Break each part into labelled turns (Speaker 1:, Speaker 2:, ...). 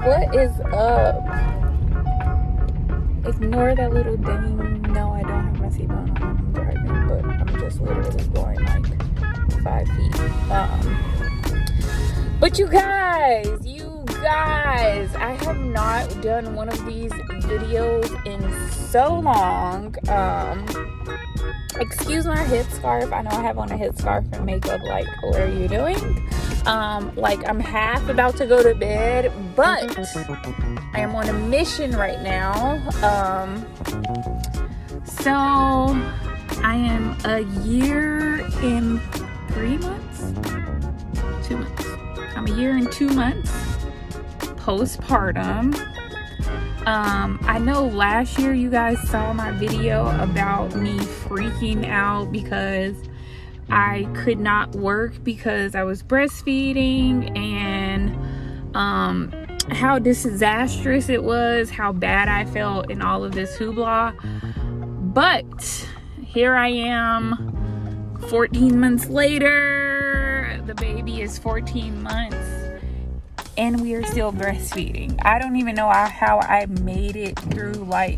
Speaker 1: What is up? Ignore that little ding. No, I don't have my seatbelt on. I'm driving, but I'm just literally going like 5 feet. But you guys, I have not done one of these videos in so long. Excuse my headscarf. I know I have on a headscarf and makeup. Like, what are you doing? Like, I'm half about to go to bed, but I am on a mission right now. So I am a year and 3 months, 2 months. I'm a year and 2 months postpartum. I know last year you guys saw my video about me freaking out because I could not work because I was breastfeeding, and how disastrous it was, how bad I felt, and all of this hoopla. But here I am 14 months later. The baby is 14 months and we are still breastfeeding. I don't even know how I made it through, I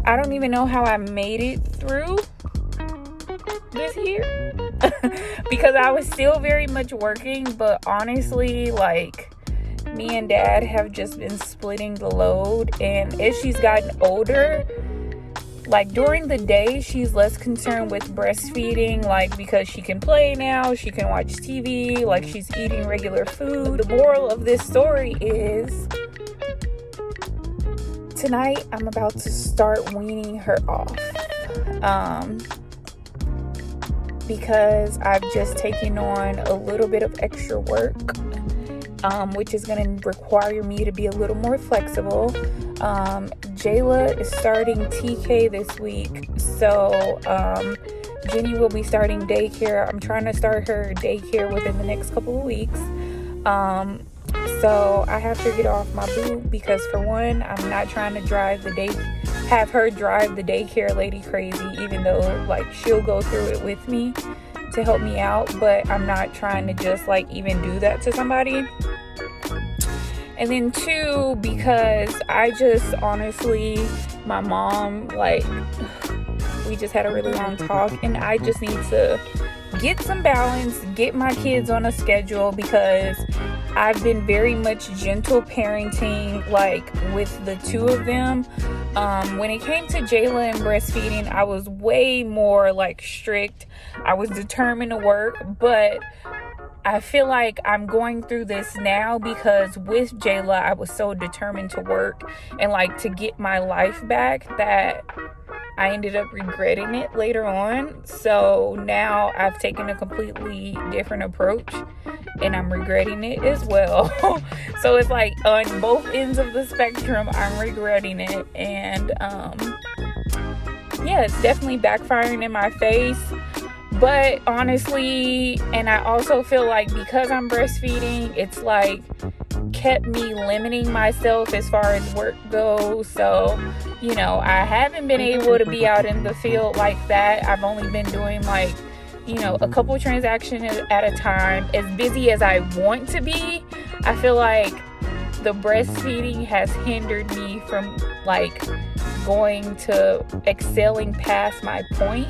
Speaker 1: don't even know how I made it through this year because I was still very much working. But honestly, me and dad have just been splitting the load, and as she's gotten older, during the day she's less concerned with breastfeeding, because she can play now, she can watch TV, she's eating regular food. The moral of this story is tonight I'm about to start weaning her off, because I've just taken on a little bit of extra work, which is going to require me to be a little more flexible. Keilah is starting TK this week, so Jenny will be starting daycare. I'm trying to start her daycare within the next couple of weeks. So I have to get off my boob because, for one, I'm not trying to have her drive the daycare lady crazy, even though she'll go through it with me to help me out, but I'm not trying to just even do that to somebody. And then two, because I just honestly, my mom, we just had a really long talk, and I just need to get some balance, get my kids on a schedule, because I've been very much gentle parenting, with the two of them. When it came to Keilah and breastfeeding, I was way more strict. I was determined to work, but I feel like I'm going through this now because with Keilah, I was so determined to work and to get my life back that I ended up regretting it later on. So now I've taken a completely different approach and I'm regretting it as well. So it's on both ends of the spectrum, I'm regretting it. And yeah, it's definitely backfiring in my face. But honestly, and I also feel because I'm breastfeeding, it's kept me limiting myself as far as work goes. So, I haven't been able to be out in the field like that. I've only been doing a couple transactions at a time. As busy as I want to be, I feel the breastfeeding has hindered me from going to excelling past my point.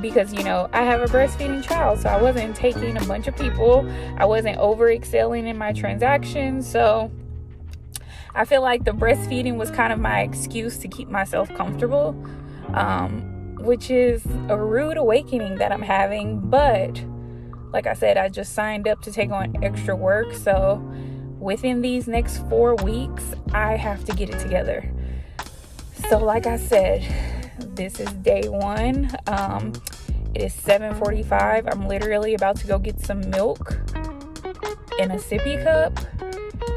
Speaker 1: Because I have a breastfeeding child, so I wasn't taking a bunch of people, I wasn't over excelling in my transactions. So I feel the breastfeeding was kind of my excuse to keep myself comfortable, which is a rude awakening that I'm having. But like I said, I just signed up to take on extra work, so within these next 4 weeks I have to get it together. So like I said, this is day one. It is 7:45. I'm literally about to go get some milk in a sippy cup,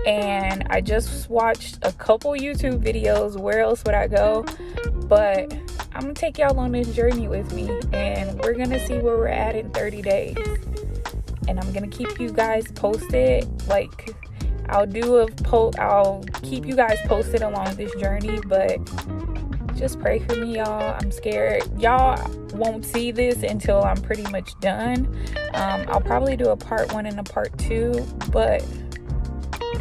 Speaker 1: and I just watched a couple YouTube videos. Where else would I go? But I'm gonna take y'all on this journey with me, and we're gonna see where we're at in 30 days. And I'm gonna keep you guys posted. I'll keep you guys posted along this journey, but just pray for me, y'all. I'm scared. Y'all won't see this until I'm pretty much done. I'll probably do a part 1 and a part 2, but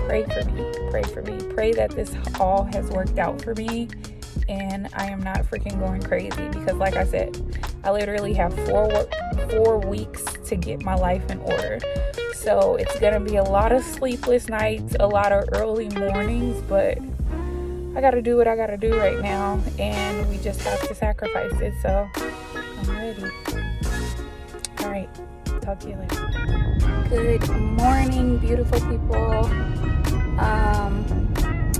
Speaker 1: pray for me. pray for me. Pray that this all has worked out for me and I am not freaking going crazy, because like I said, I literally have 4 weeks to get my life in order. So it's gonna be a lot of sleepless nights, a lot of early mornings, but I gotta do what I gotta do right now, and we just have to sacrifice it. So I'm ready. All right, talk to you later. Good morning, beautiful people.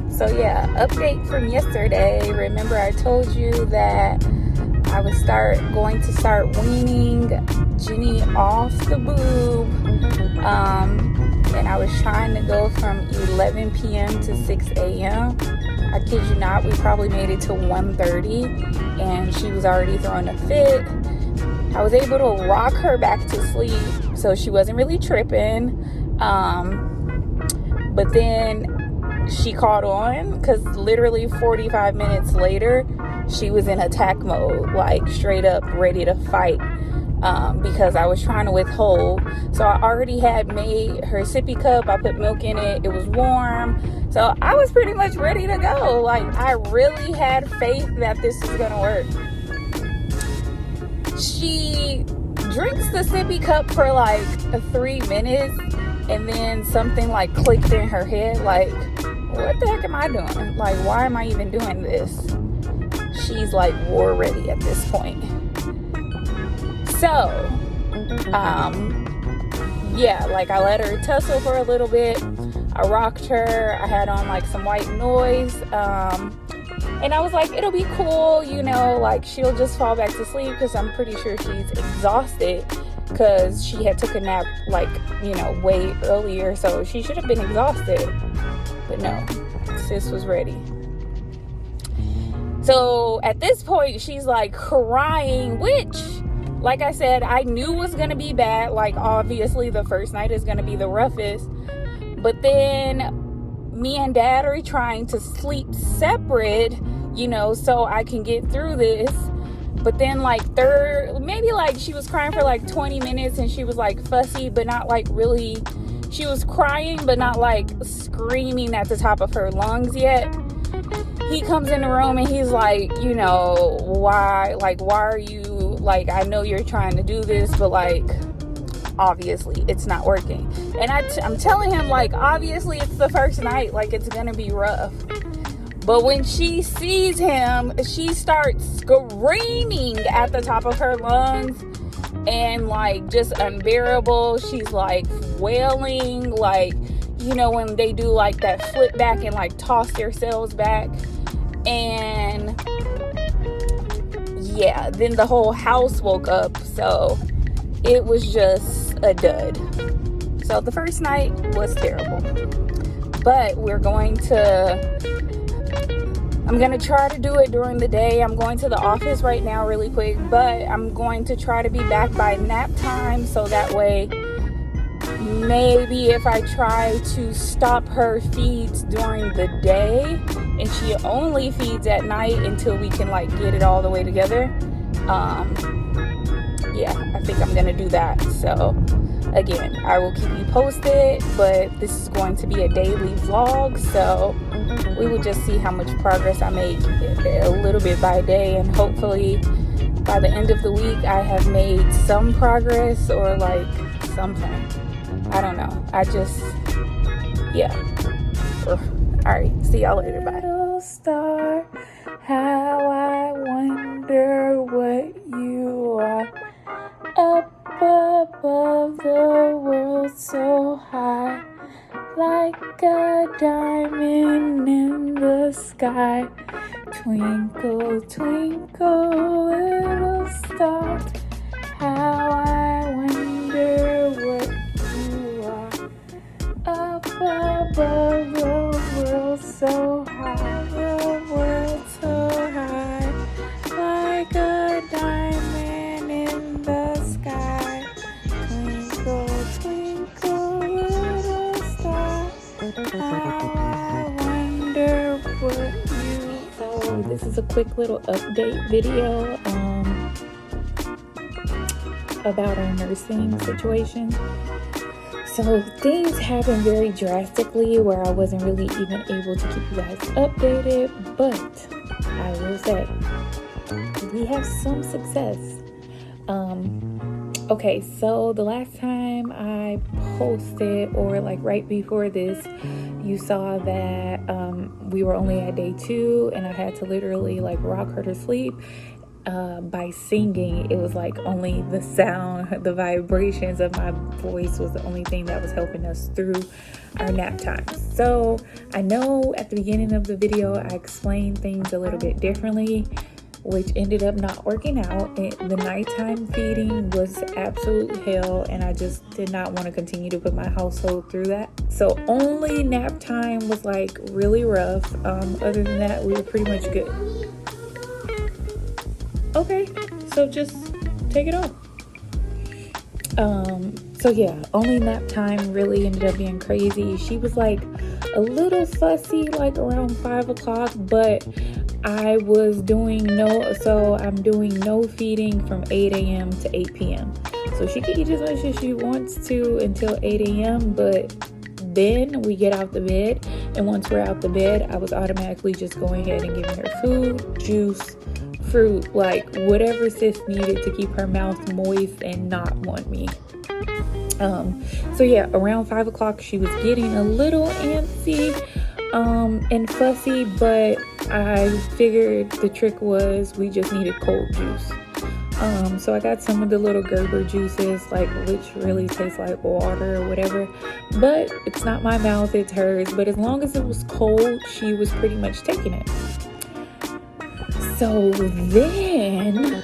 Speaker 1: So yeah, update from yesterday. Remember I told you that I was going to start weaning Jenny off the boob. And I was trying to go from 11 p.m. to 6 a.m. I kid you not, we probably made it to 1:30 and she was already throwing a fit. I was able to rock her back to sleep, so she wasn't really tripping. But then she caught on, because literally 45 minutes later, she was in attack mode, like straight up ready to fight. Because I was trying to withhold. So I already had made her sippy cup. I put milk in it. It was warm. So I was pretty much ready to go. Like, I really had faith that this was going to work. She drinks the sippy cup for like 3 minutes, and then something like clicked in her head. Like, what the heck am I doing? Like, why am I even doing this? She's like war ready at this point. So, yeah, like I let her tussle for a little bit. I rocked her. I had on like some white noise. And I was like, it'll be cool, you know, like she'll just fall back to sleep, because I'm pretty sure she's exhausted, because she had took a nap like, you know, way earlier. So she should have been exhausted. But no, sis was ready. So at this point, she's like crying, which, like I said, I knew was going to be bad. Like, obviously, the first night is going to be the roughest. But then me and Dad are trying to sleep separate, you know, so I can get through this. But then, like, maybe, like, she was crying for, like, 20 minutes, and she was, like, fussy, but not, like, really. She was crying, but not, like, screaming at the top of her lungs yet. He comes in the room, and he's like, you know, why are you, like, I know you're trying to do this, but, like, obviously it's not working. And I'm telling him, like, obviously it's the first night, like, it's gonna be rough. But when she sees him, she starts screaming at the top of her lungs, and, like, just unbearable. She's, like, wailing, like, you know, when they do, like, that flip back and, like, toss themselves back. And yeah, then the whole house woke up. So it was just a dud. So the first night was terrible. But I'm going to try to do it during the day. I'm going to the office right now really quick, but I'm going to try to be back by nap time, so that way maybe if I try to stop her feeds during the day and she only feeds at night until we can, like, get it all the way together, yeah, I think I'm gonna do that. So again, I will keep you posted, but this is going to be a daily vlog, so we will just see how much progress I make a little bit by day, and hopefully by the end of the week I have made some progress, or like something. I don't know. Yeah. Alright, see y'all later. Bye. Little star, how I wonder what you are. Up above the world so high, like a diamond in the sky. Twinkle, twinkle, little star, how I wonder what you are. Up above the world so high, the world so high, like a diamond in the sky. Twinkle, twinkle, little star, how I wonder what you are. This is a quick little update video about our nursing situation. So things happened very drastically where I wasn't really even able to keep you guys updated, but I will say we have some success. Okay, so the last time I posted, or like right before this, you saw that we were only at day 2 and I had to literally like rock her to sleep by singing. It was like only the sound, the vibrations of my voice was the only thing that was helping us through our nap time. So I know at the beginning of the video I explained things a little bit differently, which ended up not working out. The nighttime feeding was absolute hell, and I just did not want to continue to put my household through that. So only nap time was like really rough. Other than that, we were pretty much good. Okay, so just take it off. So yeah, only nap time really ended up being crazy. She was like a little fussy like around 5 o'clock, but I was doing I'm doing no feeding from 8 a.m. to 8 p.m. So she can eat as much as she wants to until 8 a.m. But then we get out the bed, and once we're out the bed, I was automatically just going ahead and giving her food, juice, fruit, like whatever sis needed to keep her mouth moist and not want me. So yeah, around 5 o'clock she was getting a little antsy and fussy, but I figured the trick was we just needed cold juice. So I got some of the little Gerber juices, like, which really tastes like water or whatever, but it's not my mouth, it's hers. But as long as it was cold, she was pretty much taking it. So then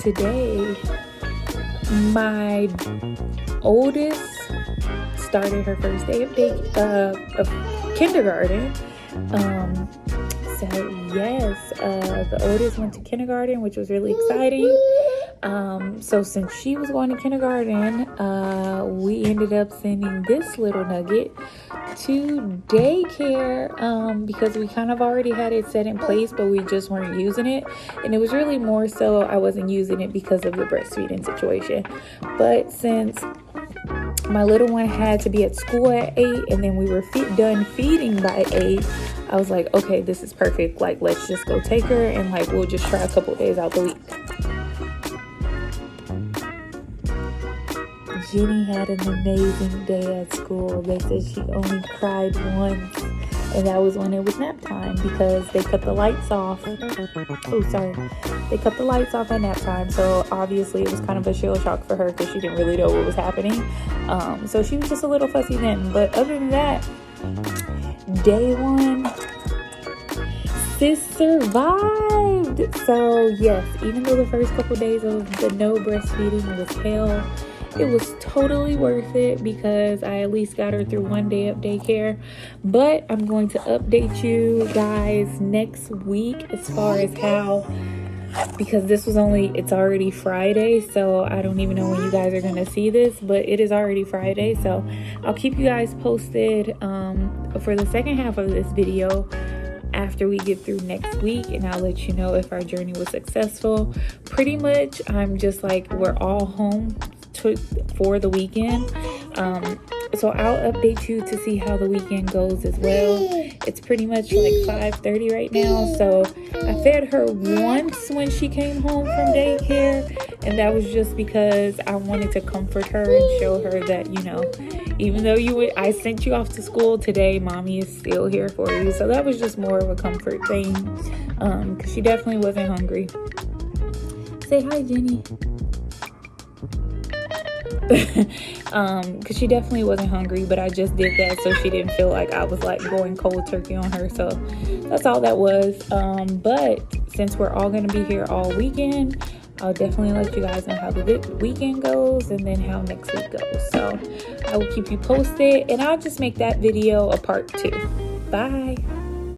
Speaker 1: today, my oldest started her first day of kindergarten. So yes, the oldest went to kindergarten, which was really exciting. So since she was going to kindergarten, we ended up sending this little nugget to daycare, because we kind of already had it set in place, but we just weren't using it. And it was really more so I wasn't using it because of the breastfeeding situation. But since my little one had to be at school at 8, and then we were done feeding by 8, I was like, okay, this is perfect. Like, let's just go take her, and like we'll just try a couple days out the week. Jenny had an amazing day at school. They said she only cried once, and that was when it was nap time, because they cut the lights off. They cut the lights off at nap time, so obviously it was kind of a shell shock for her because she didn't really know what was happening. So she was just a little fussy then. But other than that, day 1, sis survived. So yes, even though the first couple days of the no breastfeeding was hell, it was totally worth it because I at least got her through 1 day of daycare. But I'm going to update you guys next week as far as how, because it's already Friday, so I don't even know when you guys are going to see this, but it is already Friday. So I'll keep you guys posted for the second half of this video after we get through next week, and I'll let you know if our journey was successful. Pretty much I'm just like, we're all home for the weekend, so I'll update you to see how the weekend goes as well. It's pretty much like 5:30 right now, so I fed her once when she came home from daycare, and that was just because I wanted to comfort her and show her that, you know, even though I sent you off to school today, mommy is still here for you. So that was just more of a comfort thing, because she definitely wasn't hungry. Say hi, Jenny. Because she definitely wasn't hungry, but I just did that so she didn't feel like I was like going cold turkey on her. So that's all that was. But since we're all going to be here all weekend, I'll definitely let you guys know how the weekend goes and then how next week goes. So I will keep you posted, and I'll just make that video a part 2. Bye.